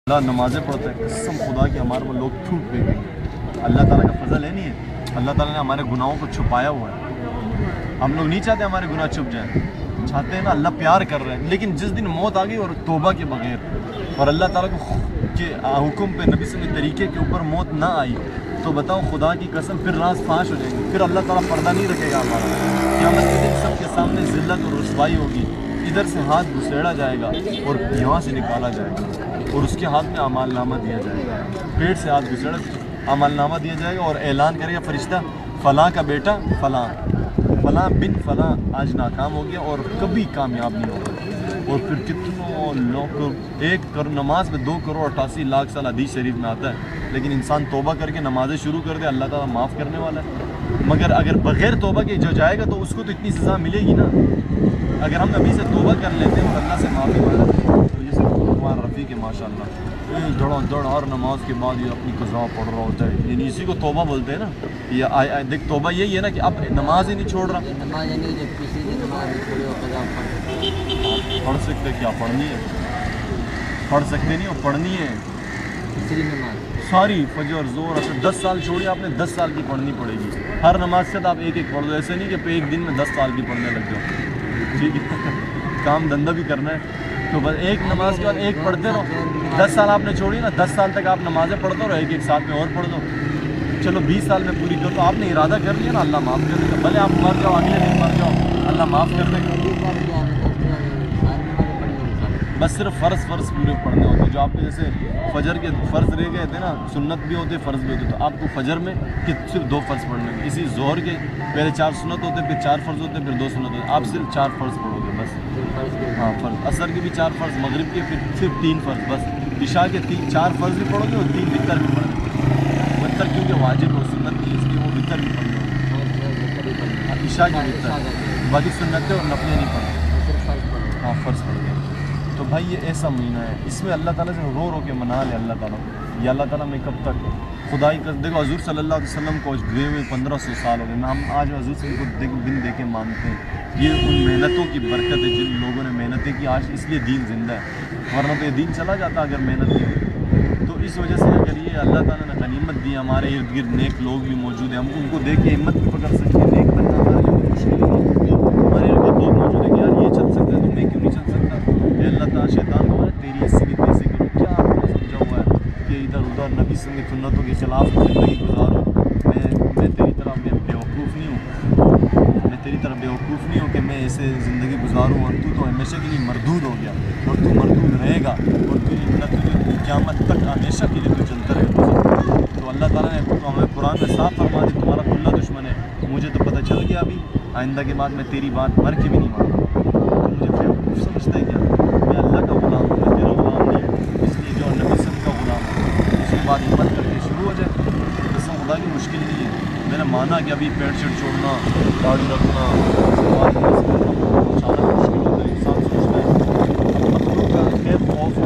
اللہ نمازیں پڑھتے ہیں، قسم خدا کی ہمارے وہ لوگ ٹوٹ گئے ہیں۔ اللہ تعالیٰ کا فضل ہے نہیں ہے، اللہ تعالیٰ نے ہمارے گناہوں کو چھپایا ہوا ہے۔ ہم لوگ نہیں چاہتے ہمارے گناہ چھپ جائیں، چاہتے ہیں نا، اللہ پیار کر رہے ہیں، لیکن جس دن موت آ گئی اور توبہ کے بغیر اور اللہ تعالیٰ کے حکم پہ نبی صلی اللہ علیہ وسلم طریقے کے اوپر موت نہ آئی تو بتاؤ خدا کی قسم پھر راز فاش ہو جائیں گے، پھر اللہ تعالیٰ پردہ نہیں رکھے گا ہمارا۔ قیامت کے دن سب کے سامنے ذلت اور رسوائی ہوگی، ادھر سے ہاتھ گھسیڑا جائے گا اور یہاں سے نکالا جائے گا اور اس کے ہاتھ میں اعمال نامہ دیا جائے گا، پیٹ سے ہاتھ گھسیڑا اعمال نامہ دیا جائے گا اور اعلان کرے گا فرشتہ فلاں کا بیٹا فلاں فلاں بن فلاں آج ناکام ہو گیا اور کبھی کامیاب نہیں ہوگا۔ اور پھر کتنوں لوگ ایک نماز میں 2,88,00,000 سال حدیث شریف میں آتا ہے، لیکن انسان توبہ کر کے نمازیں شروع کر دے اللہ تعالیٰ معاف کرنے والا ہے، مگر اگر بغیر توبہ کے جو جائے گا تو اس کو تو اتنی سزا ملے گی نا۔ اگر ہم نبی سے توبہ کر لیتے ہیں اور اللہ سے معافی مانگتے ہیں تو جیسے عثمان رفیق ہے ماشاء اللہ، دڑوں دڑ ہر نماز کے بعد یہ اپنی قضا پڑھ رہا ہوتا ہے، یعنی اسی کو توبہ بولتے ہیں نا۔ یہ دیکھ توبہ یہی ہے نا کہ اب نماز ہی نہیں چھوڑ رہا، پڑھ سکتے کیا پڑھنی ہے، پڑھ سکتے نہیں اور پڑھنی ہے ساری فجر زور اثر 10 سال چھوڑی آپ نے، 10 سال کی پڑھنی پڑے گی ہر نماز سے، آپ ایک ایک پڑھ دو، ایسے نہیں کہ ایک دن میں 10 سال کی پڑھنے لگ جاؤ، ٹھیک ہے، کام دھندا بھی کرنا ہے تو بس ایک نماز کے بعد ایک پڑھتے رہو۔ 10 سال آپ نے چھوڑی نا، 10 سال تک آپ نمازیں پڑھتے رہو، ایک ایک ساتھ میں اور پڑھ دو، چلو 20 سال میں پوری کر دو، آپ نے ارادہ کر لیا نا اللہ معاف کر دے گا، بھلے آپ مر جاؤ اگلے دن مر جاؤ اللہ معاف کر دے گا۔ بس صرف فرض پورے پڑھنے ہوتے ہیں، جو آپ کے جیسے فجر کے فرض رہ گئے تھے نا، سنت بھی ہوتے فرض بھی ہوتے، تو آپ کو فجر میں صرف 2 فرض پڑھنے ہیں، اسی ظہر کے پہلے 4 سنت ہوتے، پھر 4 فرض ہوتے، پھر 2 سنت ہوتے، آپ صرف 4 فرض پڑھو گے بس، ہاں فرض، عصر کے بھی 4 فرض، مغرب کے پھر صرف 3 فرض بس، عشاء کے 4 فرض بھی پڑھو گے اور 3 وتر بھی پڑھو گے، وتر کیونکہ واجب اور سنت نہیں، اس لیے وہ وتر بھی پڑھ لو، عشاء کی وتر، باقی سنتیں اور نفلیں نہیں پڑھتے، ہاں فرض پڑھ گئے۔ تو بھائی یہ ایسا مہینہ ہے، اس میں اللہ تعالیٰ سے رو رو کے منا لے اللہ تعالیٰ، یا اللہ تعالیٰ میں کب تک خدائی کر دیکھو، حضور صلی اللہ علیہ وسلم کو گئے ہوئے 1500 سال ہو گئے، ہم آج حضور صلی اللہ علیہ وسلم کو دن دے کے مانتے ہیں، یہ ان محنتوں کی برکت ہے جن لوگوں نے محنتیں کی، آج اس لیے دین زندہ ہے، ورنہ تو یہ دین چلا جاتا اگر محنت نہیں ہوتی۔ تو اس وجہ سے اگر یہ اللہ تعالیٰ نے غنیمت دی، ہمارے ارد گرد نیک لوگ بھی موجود ہیں، ہم ان کو دیکھ کے ہمت بھی پکڑ سکتے ہیں، نیک بننا ہمارے لیے کوئی مشکل نہیں ہے، ہمارے ارد گرد لوگ موجود ہیں کہ یار یہ چل سکتا ہے تو میں کیوں نہیں چل سکتا، کہ اللہ تعالیٰ شیطان کو تیری اسی کی تیسے کروں، کیا آپ نے سمجھا ہوا ہے کہ ادھر ادھر نبی صلی اللہ علیہ وسلم کی سنتوں کے خلاف زندگی گزاروں، میں تیری طرح بیوقوف نہیں ہوں، میں تیری طرح بیوقوف نہیں ہوں کہ میں ایسے زندگی گزاروں، اور تو ہمیشہ کے لیے مردود ہو گیا اور تو مردود رہے گا اور تجھے قیامت تک ہمیشہ کے لیے تو چلتا رہے گا۔ تو اللہ تعالیٰ نے ہمیں قرآن میں صاف فرما دی تمہارا کھلا دشمن ہے، مجھے تو پتہ چل گیا ابھی، آئندہ کے بعد میں تیری بات مر کے بھی نہیں مانوں، مجھے بیوقوف سمجھتا ہے کیا، میں اللہ کا غلام ہوں، میں تیرا غلام نہیں ہوں، اس لیے جو نبی صلی اللہ علیہ وسلم کا غلام ہے اس کے بعد ہمت کر کے شروع ہو جائے، قسم خدا کی مشکل نہیں ہے۔ میں نے مانا کہ ابھی پینٹ شرٹ چھوڑنا، داڑھی رکھنا، اچانک مشکل ہوتا ہے، انسان سوچتا ہے مخلوق کا خیر خوف ہو،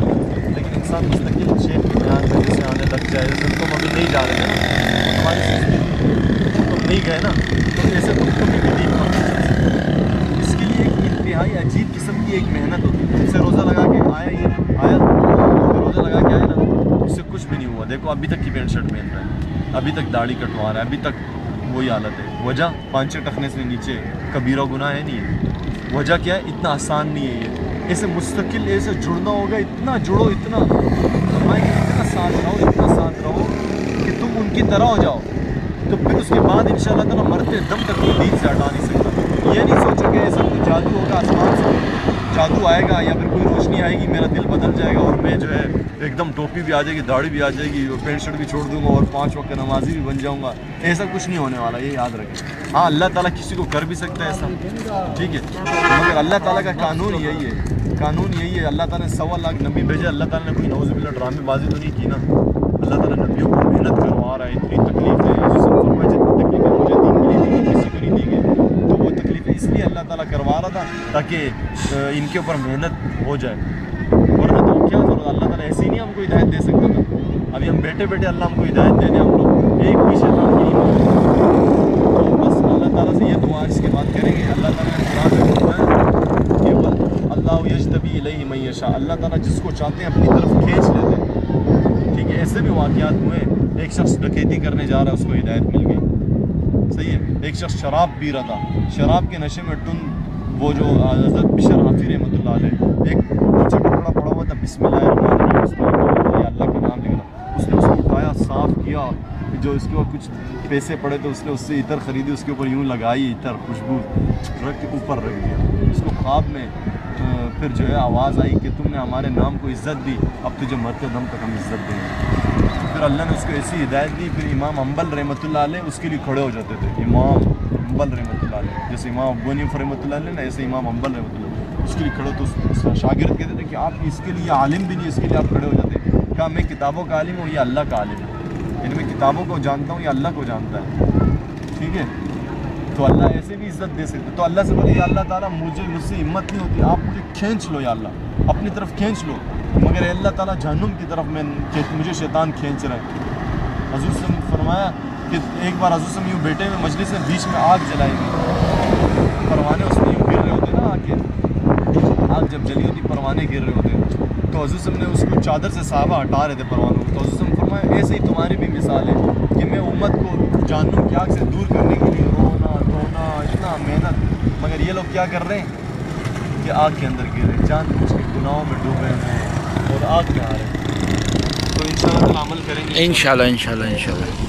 لیکن انسان مستقل شیخ کے بیان میں جیسے آنے لگ جائے، جیسے تم ابھی نہیں جا رہے ہیں تمہاری سوچتی تم نہیں گئے نا، تو ایسے تم بھی دین پر نہیں چل سکتے، اس کے لیے ایک انتہائی عجیب قسم کی ایک محنت ہوتی ہے، اس سے روزہ لگا کے آیا روزہ لگا کے آیا نا، اس سے کچھ بھی نہیں ہوا، دیکھو ابھی تک کی پینٹ شرٹ پہن رہا ہے، ابھی تک داڑھی کٹوا رہا ہے، ابھی تک وہی حالت ہے، وجہ 5 ٹخنے سے نیچے کبیرہ گناہ ہے نہیں ہے، وجہ کیا ہے، اتنا آسان نہیں ہے یہ، ایسے مستقل ایسے جڑنا ہوگا، اتنا جڑو، اتنا اتنا ساتھ رہو کہ تم ان کی طرح ہو جاؤ، تو پھر اس کے بعد انشاءاللہ تعالیٰ مرتے دم تک کوئی دین سے ہٹا نہیں سکتا۔ یہ نہیں سوچو کہ ایسا کوئی جادو ہوگا، آسمان سے جادو آئے گا یا پھر کوئی روشنی آئے گی میرا دل بدل جائے گا اور میں جو ہے ایک دم ٹوپی بھی آ جائے گی، داڑھی بھی آ جائے گی، پینٹ شرٹ بھی چھوڑ دوں گا اور 5 وقت نمازی بھی بن جاؤں گا، ایسا کچھ نہیں ہونے والا، یہ یاد رکھیں۔ ہاں اللہ تعالیٰ کسی کو کر بھی سکتا ہے ایسا، ٹھیک ہے، مگر اللہ تعالیٰ کا قانون یہی ہے، قانون یہی ہے، اللہ تعالیٰ نے 1.25 لاکھ نبی بھیجے، اللہ تعالیٰ نے کوئی نعوذ باللہ ڈرامے بازی تو نہیں کی نا، اللہ تعالیٰ نبیوں کو محنت کروا رہا ہے، اتنی تکلیف ہے، جتنی تکلیفیں مجھے دین کے لیے دی کسی کو نہیں دی گئی، تو وہ تکلیفیں اس لیے اللہ تعالیٰ کروا رہا تھا تاکہ ان کے اوپر محنت ہو جائے، ورنہ تو کیا ضرورت، اللہ تعالیٰ ایسے ہی نہیں ہم کو ہدایت دے سکتا تھا، ابھی ہم بیٹھے بیٹھے اللہ ہم کو ہدایت دے دیں، ہم لوگ ایک بھی شیطان کی نہیں، تو بس اللہ تعالیٰ سے یہ دعا اس کے بعد کریں گے، اللہ تعالیٰ نے قرآن میں فرمایا کہ اللہ یجتبی الیہ من یشاء، اللہ تعالیٰ جس کو چاہتے ہیں اپنی طرف کھینچ لیتے ہیں، ایسے بھی واقعات ہوئے, ایک شخص ڈکیتی کرنے جا رہا ہے, اس کو ہدایت مل گئی, صحیح ہے. ایک شخص شراب پی رہا تھا, شراب کے نشے میں وہ جو حضرت بشر حافی رحمۃ اللہ علیہ, ایک نیچے ٹکڑا پڑا ہوا تھا, بسم اللہ الرحمن الرحیم, اس میں اللہ کا نام لکھا, اس نے اس کو اٹھایا, صاف کیا, جو اس کے اوپر کچھ پیسے پڑے تو اس نے اس سے عطر خریدی, اس کے اوپر یوں لگائی, عطر خوشبو رکھ کے اوپر رکھ دیا. اس کو خواب میں پھر جو ہے آواز آئی کہ تم نے ہمارے نام کو عزت دی, اب تجھے مرتے دم تک ہم عزت دیں گے. پھر اللہ نے اس کو ایسی ہدایت دی. پھر امام حنبل رحمۃ اللہ علیہ اس کے لیے کھڑے ہو جاتے تھے, امام حنبل رحمۃ اللہ علیہ, جیسے امام ابو حنیفہ رحمۃ اللہ علیہ نا, ایسے امام حنبل رحمۃ اللہ اس کے لیے کھڑے. تو اس کا شاگرد کہتے تھے کہ آپ اس کے لیے عالم بھی نہیں, اس کے لیے آپ کھڑے ہو جاتے. کہا میں کتابوں کا عالم ہوں, یہ اللہ کا عالم ہے, یعنی میں کتابوں کو جانتا ہوں, یہ اللہ کو جانتا ہے, ٹھیک ہے. تو اللہ ایسے بھی عزت دے سکتے. تو اللہ سے بولے یا اللہ تعالیٰ مجھ سے ہمت نہیں ہوتی, آپ مجھے کھینچ لو یا اللہ, اپنی طرف کھینچ لو, مگر اے اللہ تعالیٰ جہنم کی طرف مجھے شیطان کھینچ رہا ہے. حضور سے فرمایا کہ ایک بار حضور سے یوں بیٹھے ہوئے مجلس میں بیچ میں آگ جلائی گئی, پروانے اس میں یوں گر رہے ہوتے نا, آگ کے آگ جب جلی ہوتی پروانے گر رہے ہوتے, تو حضور سے نے اس کو چادر سے صحابہ ہٹا رہے تھے پروانوں کو. تو حضور سے فرمایا ایسے ہی تمہاری بھی مثال ہے کہ میں امت کو جہنم کی آگ سے دور کرنے کے لیے رونا دھونا اتنا محنت, مگر یہ لوگ کیا کر رہے ہیں کہ آگ کے اندر گر رہے, جان بوجھ کے گناہوں میں ڈوبے ہیں اور آگ میں آ رہے ہیں. تو انشاءاللہ عمل کریں گے, انشاءاللہ.